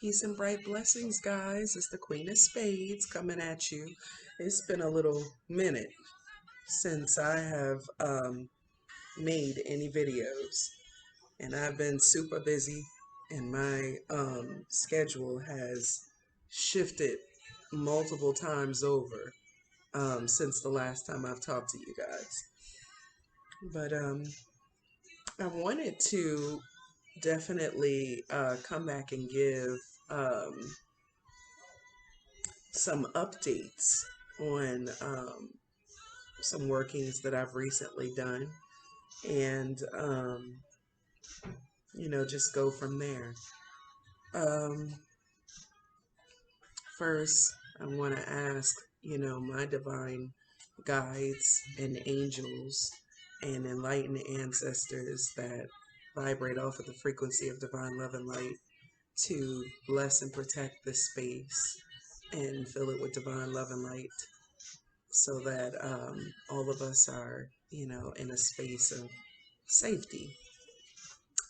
Peace and bright blessings, guys. It's the Queen of Spades coming at you. It's been a little minute since I have made any videos, and I've been super busy, and my schedule has shifted multiple times over since the last time I've talked to you guys. But I wanted to definitely come back and give um, some updates on some workings that I've recently done and, just go from there. Um, First, I want to ask, my divine guides and angels and enlightened ancestors that vibrate off of the frequency of divine love and light to bless and protect this space and fill it with divine love and light so that all of us are, in a space of safety.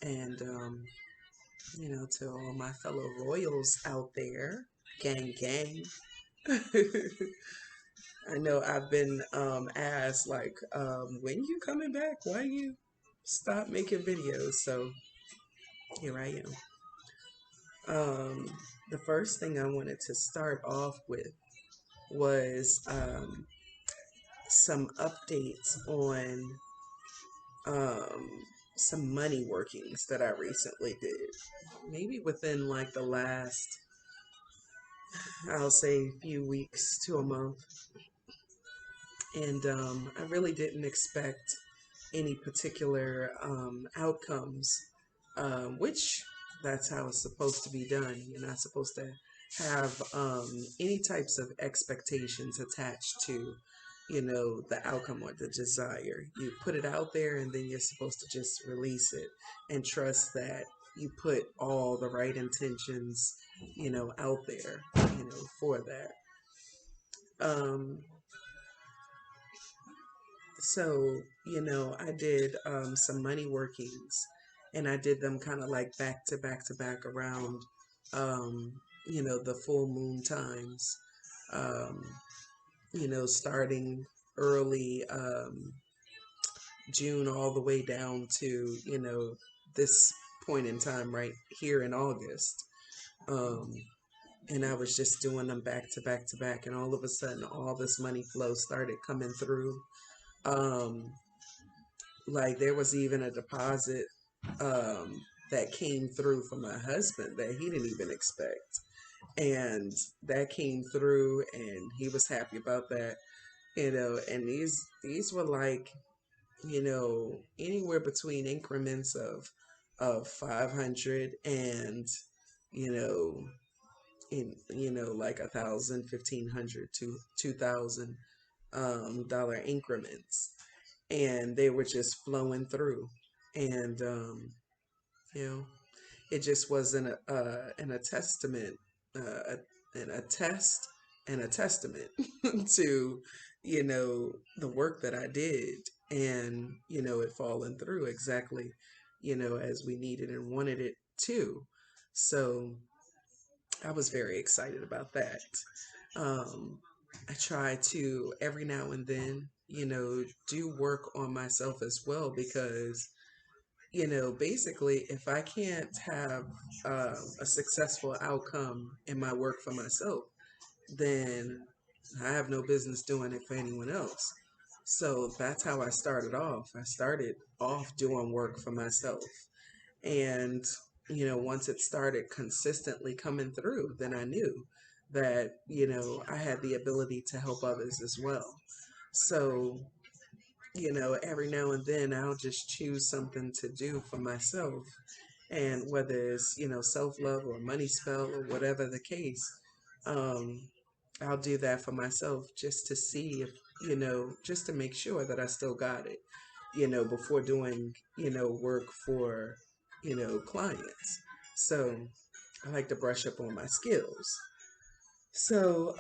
And, to all my fellow royals out there, gang, gang. I know I've been asked, like, when you coming back? Why you stop making videos? So here I am. The first thing I wanted to start off with was some updates on um, some money workings that I recently did. Maybe within like the last, I'll say, few weeks to a month. And I really didn't expect any particular outcomes, which that's how it's supposed to be done. You're not supposed to have any types of expectations attached to, the outcome or the desire. You put it out there and then you're supposed to just release it and trust that you put all the right intentions, out there, for that. Um, So, I did some money workings and I did them kind of like back to back to back around, um, the full moon times, um, starting early June all the way down to, this point in time right here in August. Um, and I was just doing them back to back to back, and all of a sudden, all this money flow started coming through. Um, Like there was even a deposit that came through from my husband that he didn't even expect. And that came through and he was happy about that, and these were like, anywhere between increments of 500 and, you know, like 1,000, 1,500 to $2,000 increments, and they were just flowing through. And you know, it just wasn't a testament, and a test and a testament to, the work that I did, and it falling through exactly, as we needed and wanted it to. So I was very excited about that. Um, I try to every now and then, do work on myself as well because, basically, if I can't have a successful outcome in my work for myself, then I have no business doing it for anyone else. So that's how I started off. I started off doing work for myself. And, once it started consistently coming through, then I knew that, I had the ability to help others as well. So, every now and then I'll just choose something to do for myself. And whether it's, self love or money spell or whatever the case, um, I'll do that for myself just to see if, just to make sure that I still got it, before doing, work for, clients. So I like to brush up on my skills. So,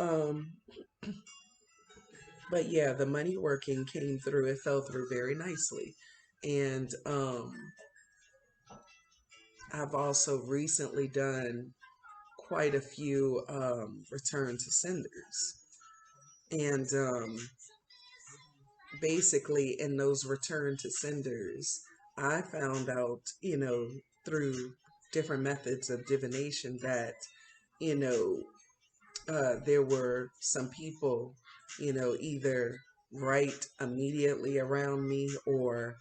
but yeah, the money working came through. It fell through very nicely. And I've also recently done quite a few return to senders. And basically, in those return to senders, I found out, through different methods of divination that, you know, there were some people, either right immediately around me or,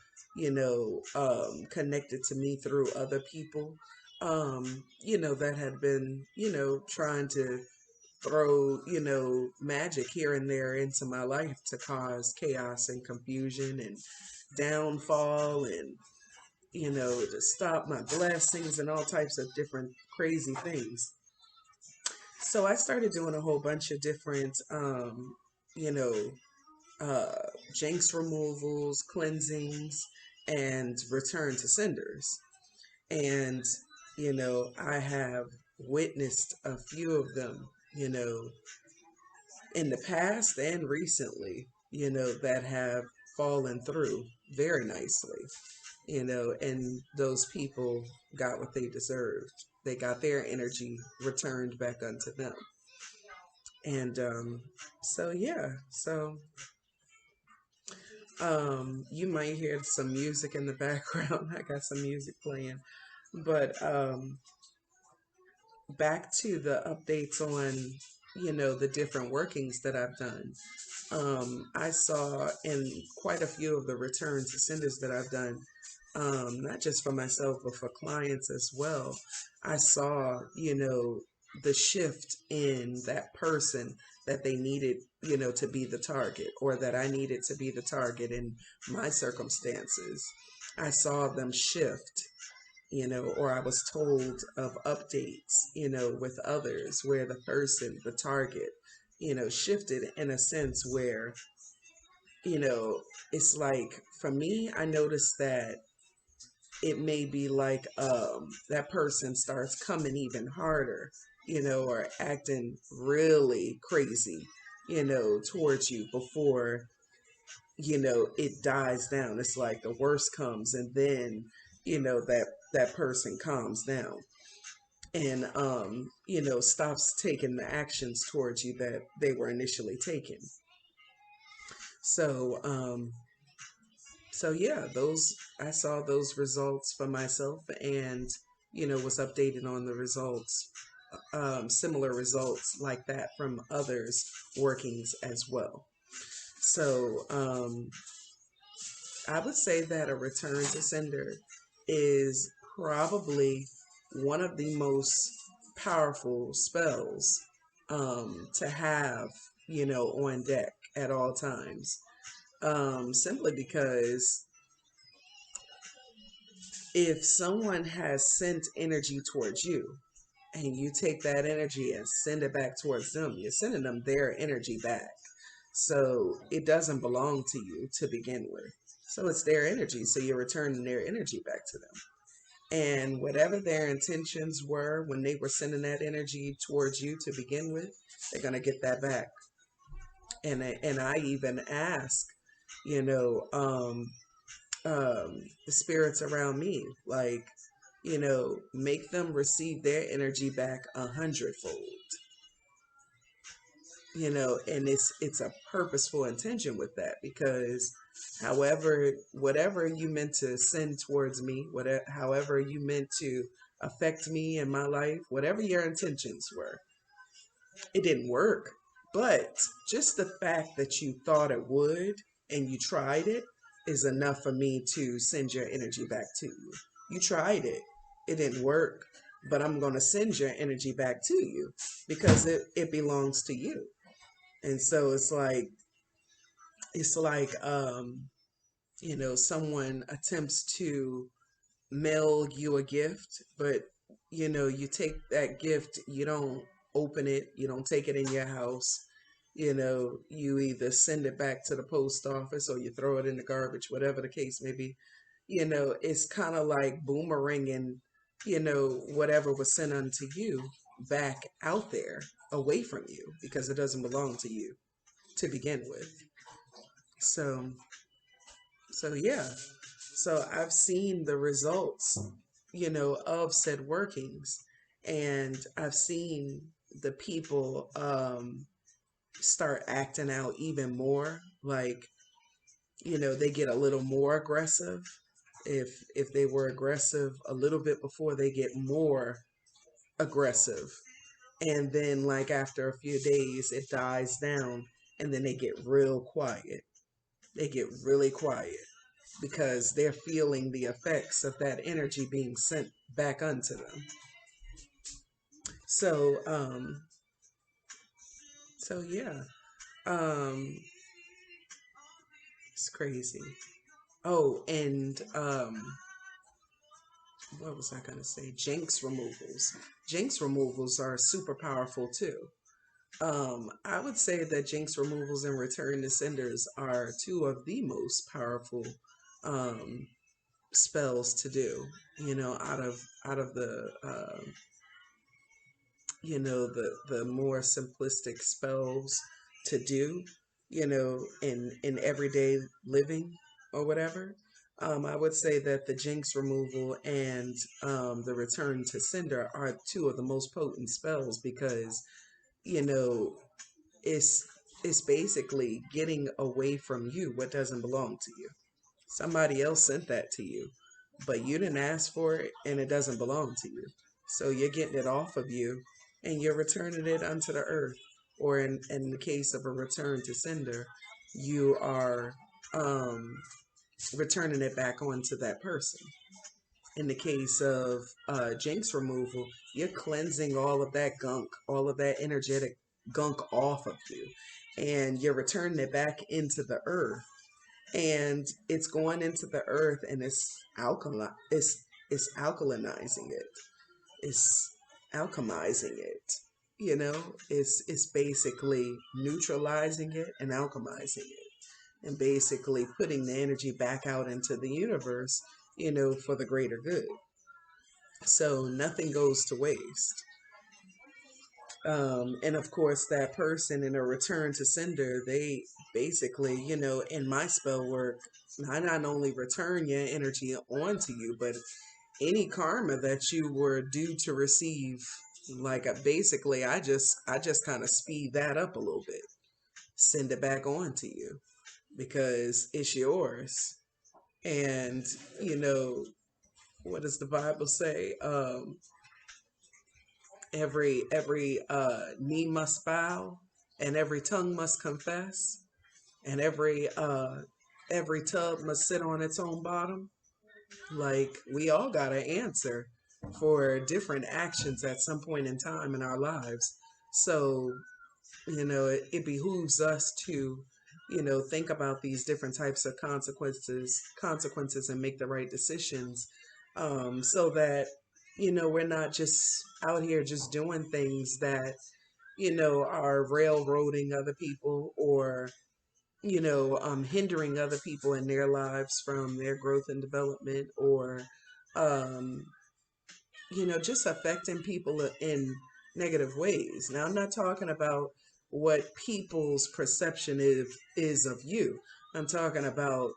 connected to me through other people, that had been, trying to throw, magic here and there into my life to cause chaos and confusion and downfall and, to stop my blessings and all types of different crazy things. So I started doing a whole bunch of different, you know, jinx removals, cleansings, and return to senders. And, I have witnessed a few of them, in the past and recently, that have fallen through very nicely, and those people got what they deserved. They got their energy returned back unto them. And yeah, you might hear some music in the background. I got some music playing. But back to the updates on, the different workings that I've done. I saw in quite a few of the return to senders that I've done, not just for myself, but for clients as well. I saw, the shift in that person that they needed, to be the target, or that I needed to be the target in my circumstances. I saw them shift, or I was told of updates, with others where the person, the target, shifted in a sense where, you know, it's like for me, I noticed that it may be like that person starts coming even harder, or acting really crazy, towards you before, it dies down. It's like the worst comes and then, that person calms down and stops taking the actions towards you that they were initially taking. So yeah, those I saw those results for myself and was updated on the results, similar results like that from others workings as well. So I would say that a return to sender is probably one of the most powerful spells to have, on deck at all times. Simply because if someone has sent energy towards you and you take that energy and send it back towards them, you're sending them their energy back. So it doesn't belong to you to begin with. So it's their energy. So you're returning their energy back to them. And whatever their intentions were when they were sending that energy towards you to begin with, they're going to get that back. And I even ask, you know, the spirits around me, like, make them receive their energy back 100-fold. And it's a purposeful intention with that because however whatever you meant to send towards me, whatever however you meant to affect me in my life, whatever your intentions were, it didn't work. But just the fact that you thought it would and you tried it is enough for me to send your energy back to you. You tried it, it didn't work, but I'm going to send your energy back to you because it belongs to you. And so it's like someone attempts to mail you a gift, but you take that gift, you don't open it, you don't take it in your house. You either send it back to the post office or you throw it in the garbage, whatever the case may be. It's kind of like boomeranging, whatever was sent unto you back out there away from you because it doesn't belong to you to begin with. So, yeah. So I've seen the results, of said workings. And I've seen the people start acting out even more. Like, they get a little more aggressive. If they were aggressive a little bit before, they get more aggressive. And then, like, after a few days, it dies down, and then they get real quiet. They get really quiet because they're feeling the effects of that energy being sent back unto them. So, yeah, um, it's crazy. Oh, and what was I gonna say? Jinx removals. Jinx removals are super powerful too. I would say that jinx removals and return to senders are two of the most powerful um, spells to do. Out of the the more simplistic spells to do, in everyday living or whatever. I would say that the jinx removal and the return to sender are two of the most potent spells because you know it's it's basically getting away from you what doesn't belong to you. Somebody else sent that to you, but you didn't ask for it and it doesn't belong to you. So you're getting it off of you and you're returning it unto the earth. Or in the case of a return to sender, you are um, returning it back onto that person. In the case of jinx removal, you're cleansing all of that gunk, all of that energetic gunk off of you, and you're returning it back into the earth. And it's going into the earth, and it's alkalinizing it. It's alchemizing it. It's basically neutralizing it and alchemizing it, and basically putting the energy back out into the universe, for the greater good. So nothing goes to waste. And of course, that person in a return to sender, they basically, in my spell work, I not only return your energy onto you, but any karma that you were due to receive, like basically, I just kind of speed that up a little bit, send it back on to you because it's yours. And you know, what does the Bible say? Every knee must bow, and every tongue must confess, and every tub must sit on its own bottom. Like, we all got to answer for different actions at some point in time in our lives. So, it behooves us to, think about these different types of consequences and make the right decisions, so that, we're not just out here just doing things that, are railroading other people or, hindering other people in their lives from their growth and development, or, um, just affecting people in negative ways. Now, I'm not talking about what people's perception is of you. I'm talking about,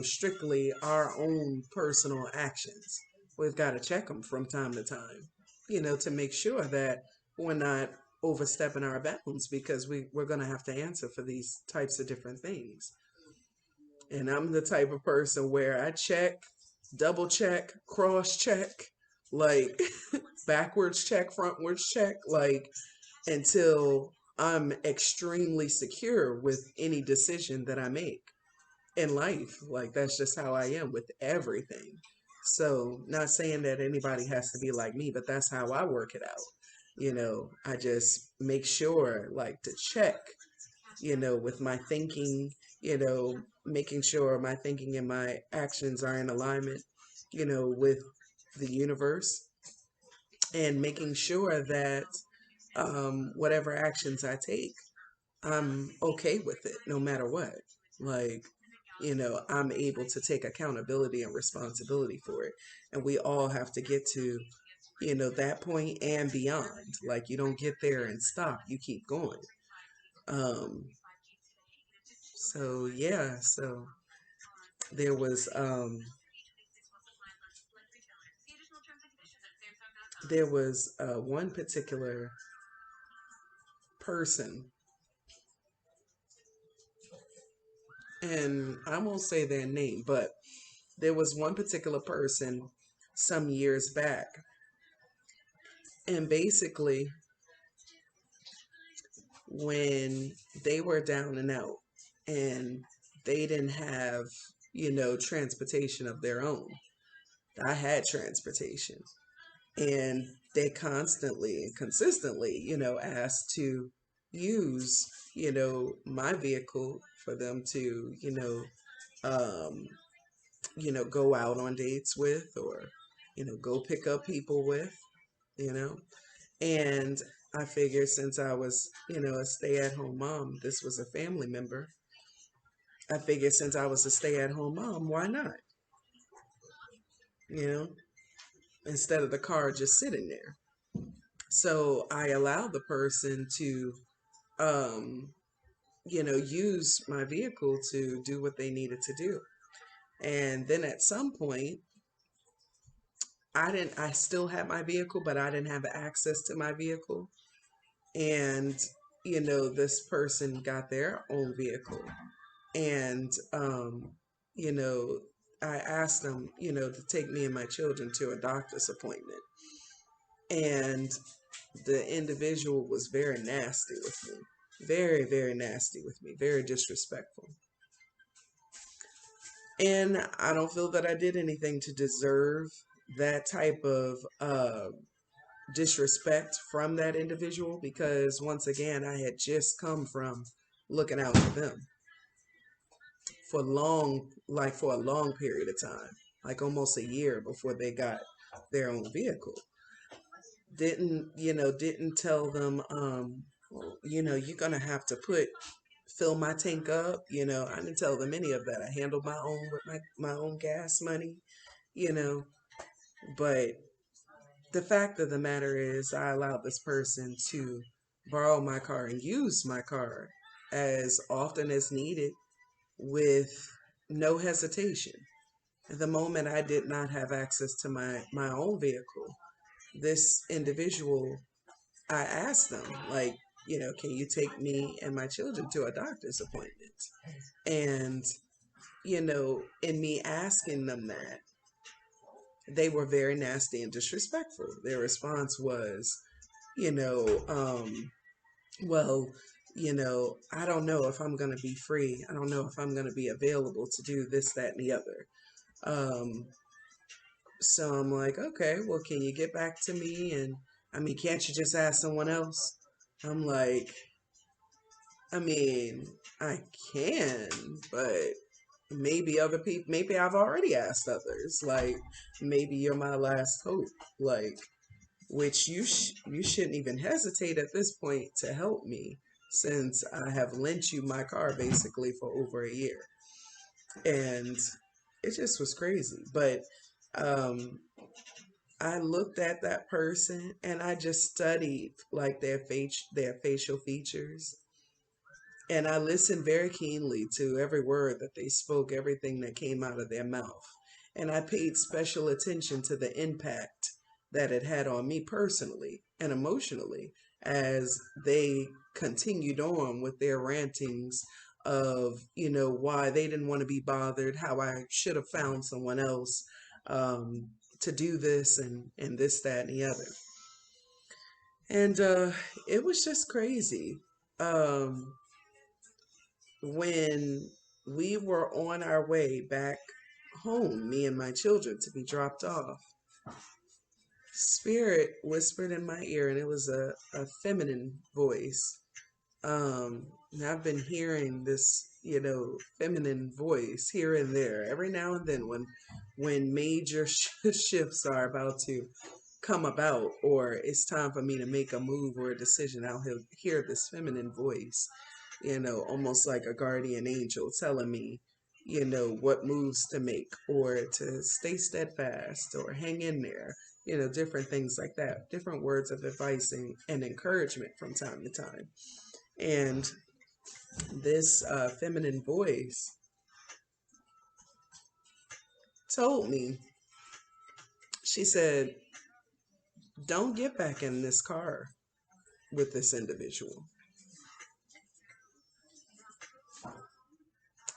strictly our own personal actions. We've got to check them from time to time, to make sure that we're not overstepping our bounds because we're going to have to answer for these types of different things. And I'm the type of person where I check, double check, cross check, like backwards check, frontwards check, like until I'm extremely secure with any decision that I make in life. Like, that's just how I am with everything. So, not saying that anybody has to be like me, but that's how I work it out. I just make sure, like, to check, with my thinking, making sure my thinking and my actions are in alignment, with the universe, and making sure that whatever actions I take, I'm okay with it no matter what. Like, I'm able to take accountability and responsibility for it. And we all have to get to, that point and beyond. Like, you don't get there and stop, you keep going. Um, so yeah, so there was there was one particular person, and I won't say their name, but there was one particular person some years back, and basically, when they were down and out and they didn't have, transportation of their own, I had transportation. And they constantly and consistently, asked to use, my vehicle for them to, um, go out on dates with, or, go pick up people with, you know. And I figured, since I was, a stay-at-home mom, this was a family member. I figured, since I was a stay-at-home mom, why not? You know, instead of the car just sitting there. So I allowed the person to, um, use my vehicle to do what they needed to do. And then at some point, I still had my vehicle, but I didn't have access to my vehicle. And, this person got their own vehicle. And, you know, I asked them, to take me and my children to a doctor's appointment. And the individual was very nasty with me. Very, very nasty with me. Very disrespectful. And I don't feel that I did anything to deserve that type of disrespect from that individual, because once again, I had just come from looking out for them for a long period of time, like almost a year before they got their own vehicle. Didn't tell them, well, you're gonna have to fill my tank up. I didn't tell them any of that. I handled my own with my own gas money, you know. But the fact of the matter is, I allowed this person to borrow my car and use my car as often as needed, with no hesitation. The moment I did not have access to my own vehicle, this individual, I asked them, like, can you take me and my children to a doctor's appointment? And, in me asking them that, they were very nasty and disrespectful. Their response was, you know, um, well, I don't know if I'm going to be free. I don't know if I'm going to be available to do this, that, and the other. Um, so I'm like, okay, well, can you get back to me? And I mean, can't you just ask someone else? I'm like, I mean, I can, but maybe other people, maybe I've already asked others. Like, maybe you're my last hope. Like, which you shouldn't even hesitate at this point to help me, since I have lent you my car basically for over a year. And it just was crazy. But um, I looked at that person and I just studied like their facial features, and I listened very keenly to every word that they spoke, everything that came out of their mouth. And I paid special attention to the impact that it had on me personally and emotionally, as they continued on with their rantings of, why they didn't want to be bothered, how I should have found someone else um, to do this and this, that, and the other. And it was just crazy. Um, when we were on our way back home, me and my children, to be dropped off, Spirit whispered in my ear, and it was a feminine voice. And I've been hearing this, feminine voice here and there every now and then, when major shifts are about to come about, or it's time for me to make a move or a decision. I'll hear this feminine voice, almost like a guardian angel telling me, what moves to make, or to stay steadfast, or hang in there, different things like that, different words of advice and encouragement from time to time. And this feminine voice told me, she said, don't get back in this car with this individual.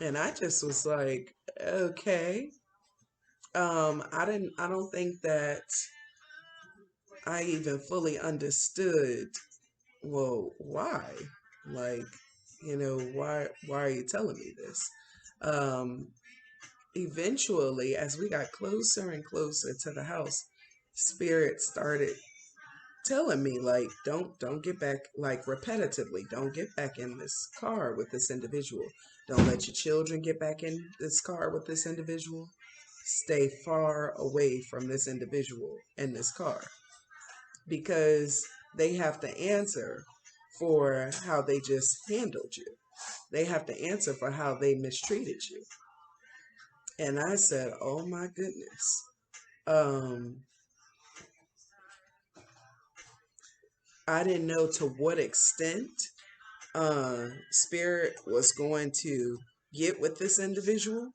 And I just was like, okay. I don't think that I even fully understood, well, why? Like, why are you telling me this? Um, Eventually, as we got closer and closer to the house, spirit started telling me, like, don't get back, like, repetitively, don't get back in this car with this individual. Don't let your children get back in this car with this individual. Stay far away from this individual in this car, because they have to answer for how they just handled you. They have to answer for how they mistreated you. And I said, oh my goodness. Um, I didn't know to what extent Spirit was going to get with this individual.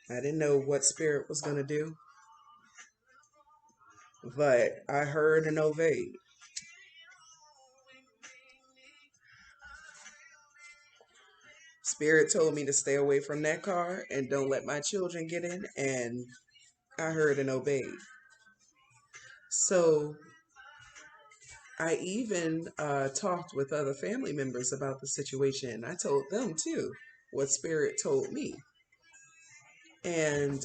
I didn't know what Spirit was going to do, but I heard and obeyed. Spirit told me to stay away from that car and don't let my children get in, and I heard and obeyed. So I even talked with other family members about the situation. I told them too what Spirit told me. And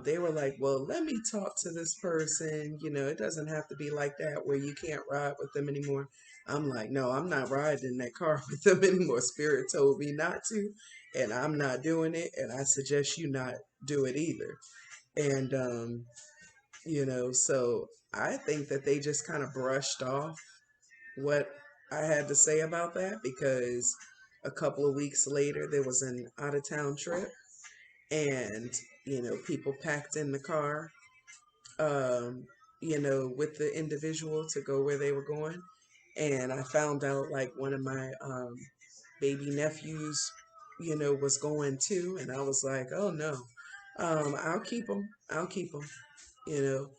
they were like, well, let me talk to this person. It doesn't have to be like that where you can't ride with them anymore. I'm like, no, I'm not riding in that car with them anymore. Spirit told me not to, and I'm not doing it. And I suggest you not do it either. And, so I think that they just kind of brushed off what I had to say about that, because a couple of weeks later, there was an out of town trip, and people packed in the car, um, with the individual to go where they were going. And I found out, like, one of my baby nephews, was going too, and I was like, oh no, I'll keep them. I'll keep them. You know,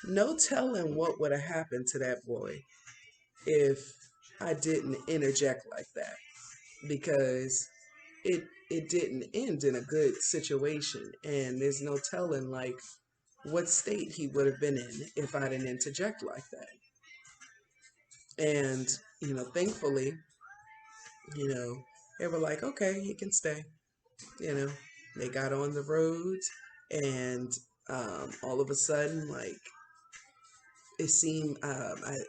no telling what would have happened to that boy if I didn't interject like that, because it didn't end in a good situation, and there's no telling, like, what state he would have been in if I didn't interject like that. And thankfully, you know they were like, okay, he can stay. you know they got on the road, and all of a sudden, like, it seemed,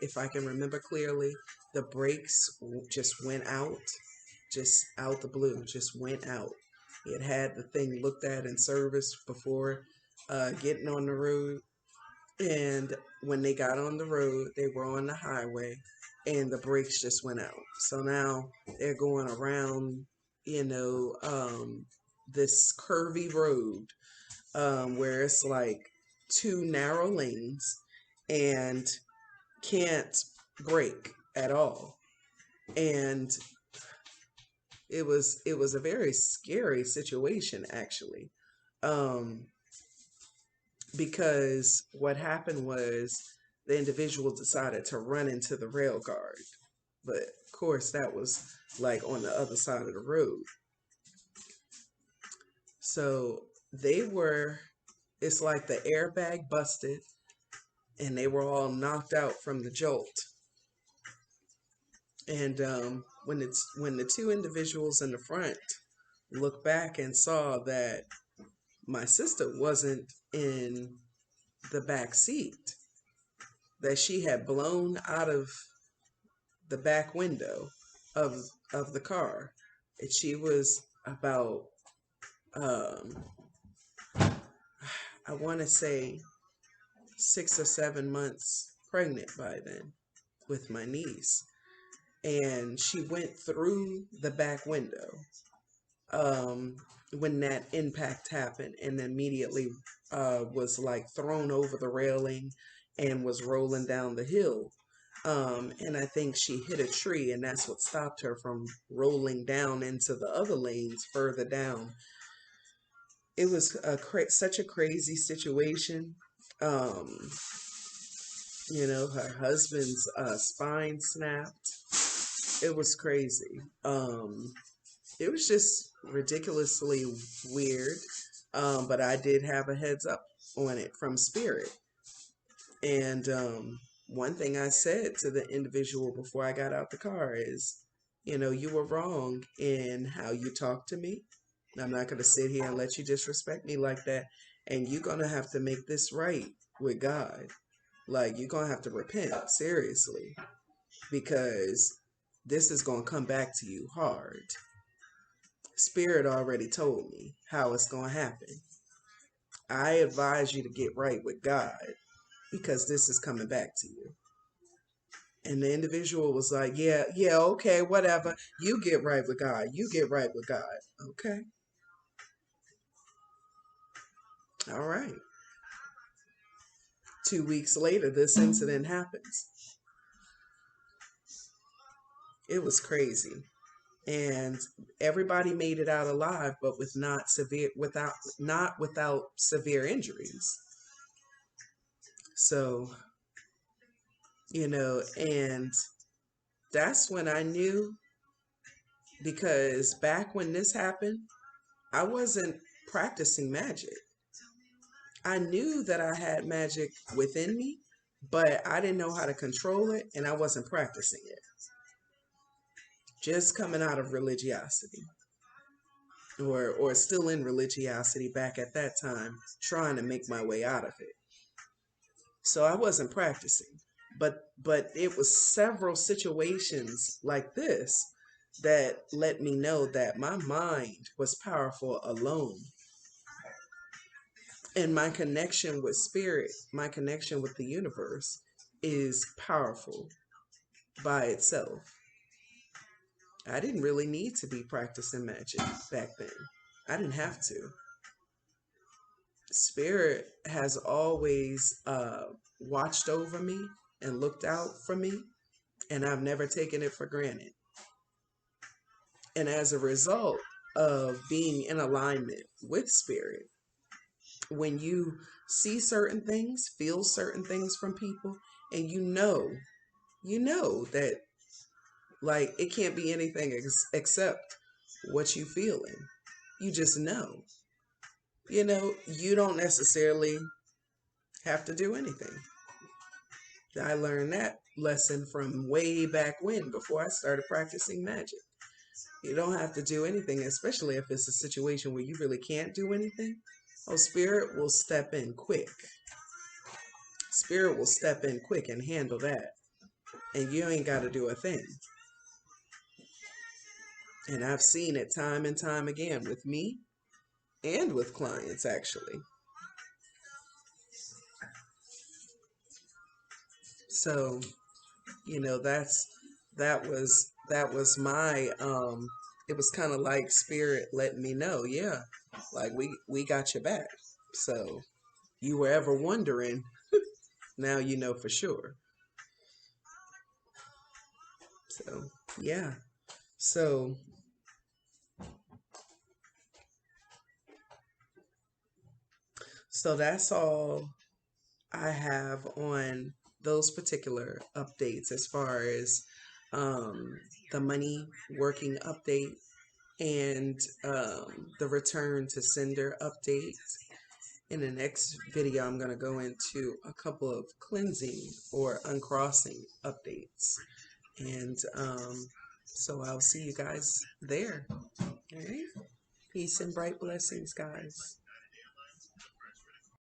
if I can remember clearly, the brakes just went out, just out the blue, just went out. It had the thing looked at and serviced before getting on the road. And when they got on the road, they were on the highway, and the brakes just went out. So now they're going around, you know, um, this curvy road, where it's like two narrow lanes, and can't brake at all. And it was a very scary situation, actually, um, because what happened was the individual decided to run into the rail guard, but of course that was like on the other side of the road. So they were, it's like the airbag busted, and they were all knocked out from the jolt. And when the two individuals in the front looked back and saw that my sister wasn't in the back seat, that she had blown out of the back window of the car, and she was about, um, I want to say 6 or 7 months pregnant by then with my niece, and she went through the back window um, when that impact happened, and immediately was like thrown over the railing and was rolling down the hill. And I think she hit a tree, and that's what stopped her from rolling down into the other lanes further down. It was such a crazy situation. Um, her husband's spine snapped. It was crazy. It was just ridiculously weird. But I did have a heads up on it from Spirit. And one thing I said to the individual before I got out the car is, you were wrong in how you talked to me. I'm not going to sit here and let you disrespect me like that. And you're going to have to make this right with God. Like, you're going to have to repent, seriously, because this is going to come back to you hard. Spirit already told me how it's going to happen. I advise you to get right with God because this is coming back to you. And the individual was like, yeah, okay, whatever. You get right with God. You get right with God. Okay. All right. 2 weeks later, this incident happens. It was crazy. And everybody made it out alive, but without severe injuries. So, and that's when I knew, because back when this happened, I wasn't practicing magic. I knew that I had magic within me, but I didn't know how to control it, and I wasn't practicing it. Just coming out of religiosity, or still in religiosity back at that time, trying to make my way out of it. So I wasn't practicing. But it was several situations like this that let me know that my mind was powerful alone. And my connection with spirit, my connection with the universe is powerful by itself. I didn't really need to be practicing magic back then. I didn't have to. Spirit has always watched over me and looked out for me, and I've never taken it for granted. And as a result of being in alignment with spirit, when you see certain things, feel certain things from people, and you know that, like, it can't be anything except what you feeling. You just know. You don't necessarily have to do anything. I learned that lesson from way back when, before I started practicing magic. You don't have to do anything, especially if it's a situation where you really can't do anything. Oh, spirit will step in quick. Spirit will step in quick and handle that. And you ain't got to do a thing. And I've seen it time and time again with me and with clients, actually. So, that was my it was kind of like spirit letting me know, yeah, like we got your back. So, you were ever wondering, now you know for sure. So, yeah. So, that's all I have on those particular updates, as far as the money working update and the return to sender update. In the next video, I'm going to go into a couple of cleansing or uncrossing updates. And so I'll see you guys there. All right. Peace and bright blessings, guys.